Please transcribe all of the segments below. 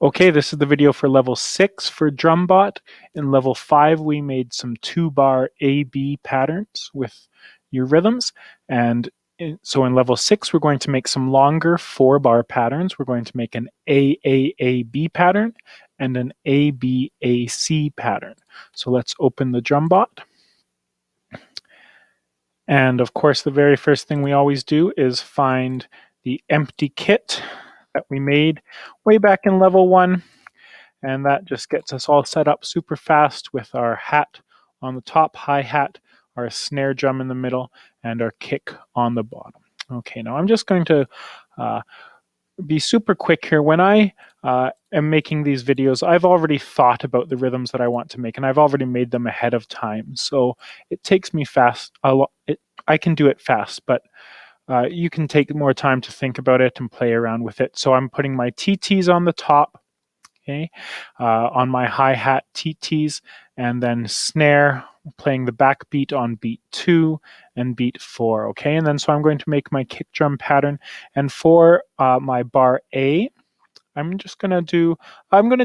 Okay, this is the video for level 6 for Drumbot. In level 5, we made some 2-bar A-B patterns with your rhythms. And so in level 6, we're going to make some longer 4-bar patterns. We're going to make an A-A-A-B pattern and an A-B-A-C pattern. So let's open the Drumbot. And of course, the very first thing we always do is find the empty kit that we made way back in level 1. And that just gets us all set up super fast with our hat on the top, hi-hat, our snare drum in the middle, and our kick on the bottom. Okay, now I'm just going to be super quick here. When I am making these videos, I've already thought about the rhythms that I want to make, and I've already made them ahead of time. So it takes me fast. I can do it fast, but you can take more time to think about it and play around with it. So I'm putting my TTs on the top, okay, on my hi-hat TTs, and then snare, playing the backbeat on beat 2 and beat 4, okay? And then so I'm going to make my kick drum pattern, and for my bar A, I'm going to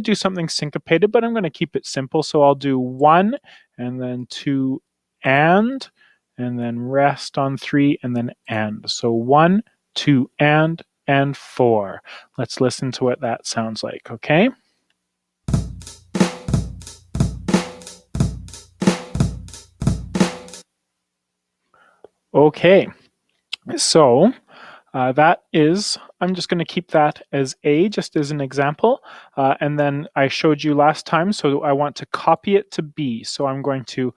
do something syncopated, but I'm going to keep it simple. So I'll do 1, and then 2, and then rest on 3, and then and. So 1, 2, and 4. Let's listen to what that sounds like, okay? Okay, so that is, I'm just going to keep that as A, just as an example. And then I showed you last time, so I want to copy it to B. So I'm going to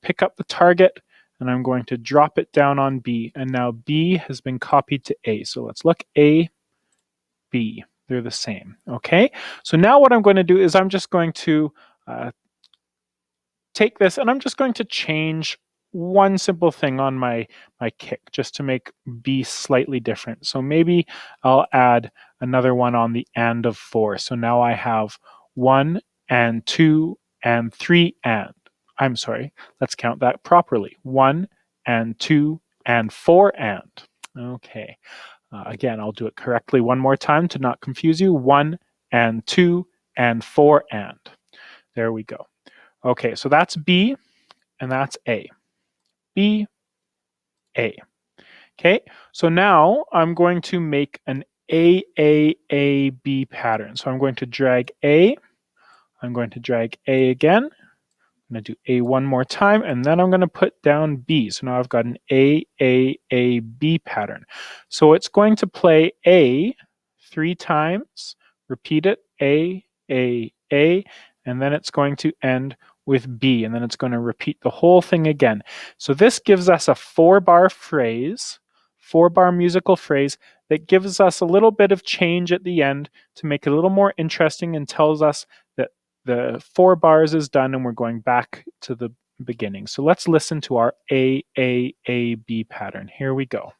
pick up the target, and I'm going to drop it down on B. And now B has been copied to A. So let's look, A, B. They're the same, okay? So now what I'm going to do is I'm just going to take this, and I'm just going to change one simple thing on my kick just to make B slightly different. So maybe I'll add another one on the and of 4. So now I have 1 and 2 and 3 and. I'm sorry, let's count that properly. 1 and 2 and 4 and. Okay, again, I'll do it correctly one more time to not confuse you. 1 and 2 and 4 and. There we go. Okay, so that's B, and that's A. B, A. Okay, so now I'm going to make an A, A, A, B pattern. So I'm going to drag A, I'm going to drag A again, I'm going to do A one more time, and then I'm going to put down B. So now I've got an A, A, B pattern. So it's going to play A 3 times, repeat it, A, and then it's going to end with B, and then it's going to repeat the whole thing again. So this gives us a 4-bar phrase, 4-bar musical phrase that gives us a little bit of change at the end to make it a little more interesting and tells us that the 4 bars is done and we're going back to the beginning. So let's listen to our A, B pattern. Here we go.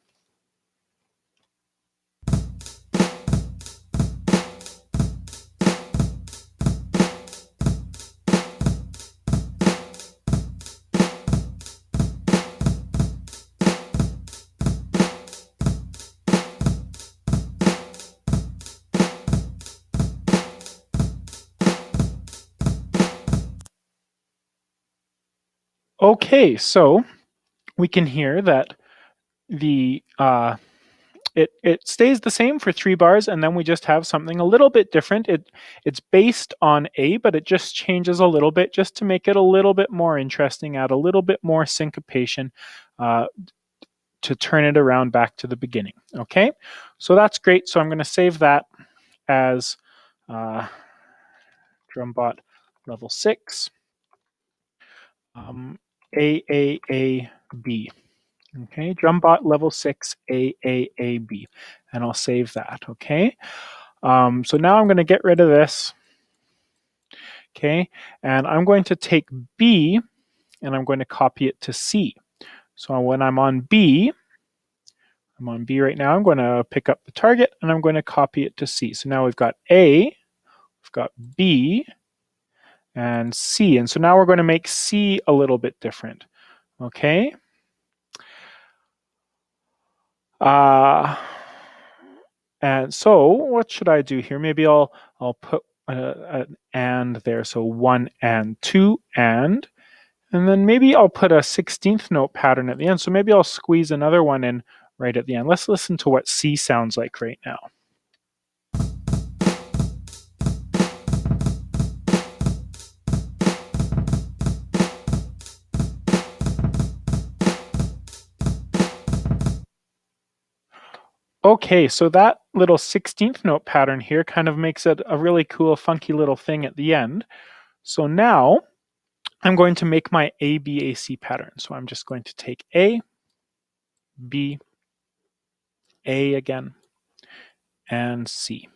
Okay, so we can hear that the it stays the same for 3 bars, and then we just have something a little bit different. It's based on A, but it just changes a little bit just to make it a little bit more interesting, add a little bit more syncopation to turn it around back to the beginning. Okay, so that's great. So I'm going to save that as Drumbot Level 6, AAAB. Okay, Drumbot Level 6, AAAB. And I'll save that, okay? So now I'm going to get rid of this, okay? And I'm going to take B, and I'm going to copy it to C. So when I'm on B right now, I'm going to pick up the target, and I'm going to copy it to C. So now we've got A, we've got B, and C. And so now we're going to make C a little bit different, okay? And so what should I do here? Maybe I'll put an and there. So 1 and 2 and then maybe I'll put a 16th note pattern at the end. So maybe I'll squeeze another one in right at the end. Let's listen to what C sounds like right now. Okay, so that little 16th note pattern here kind of makes it a really cool, funky little thing at the end. So now I'm going to make my A, B, A, C pattern. So I'm just going to take A, B, A again, and C.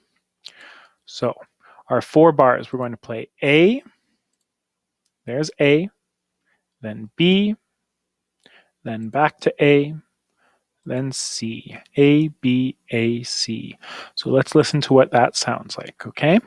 So our 4 bars, we're going to play A, there's A, then B, then back to A, then C. A, B, A, C. So let's listen to what that sounds like, okay?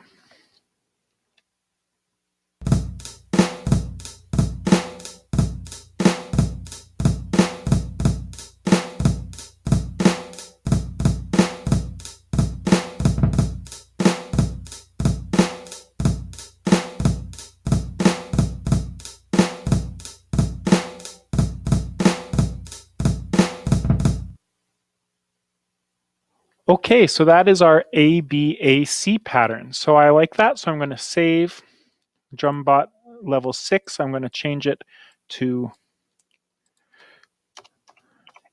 Okay, so that is our ABAC pattern. So I like that, so I'm going to save Drumbot Level 6. I'm going to change it to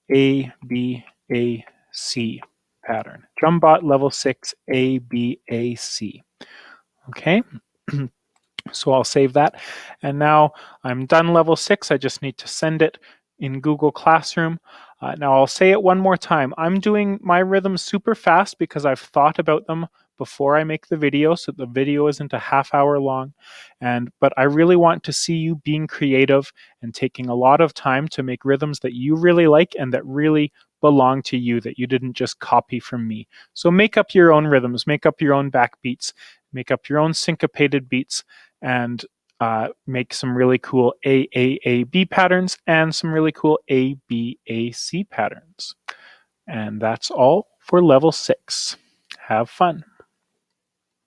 ABAC pattern. Drumbot Level 6 ABAC. Okay, so I'll save that. And now I'm done Level 6. I just need to send it in Google Classroom. Now I'll say it one more time. I'm doing my rhythms super fast because I've thought about them before I make the video, so the video isn't a half hour long. But I really want to see you being creative and taking a lot of time to make rhythms that you really like and that really belong to you, that you didn't just copy from me. So make up your own rhythms, make up your own backbeats, make up your own syncopated beats, and make some really cool AAAB patterns and some really cool ABAC patterns. And that's all for level 6. Have fun.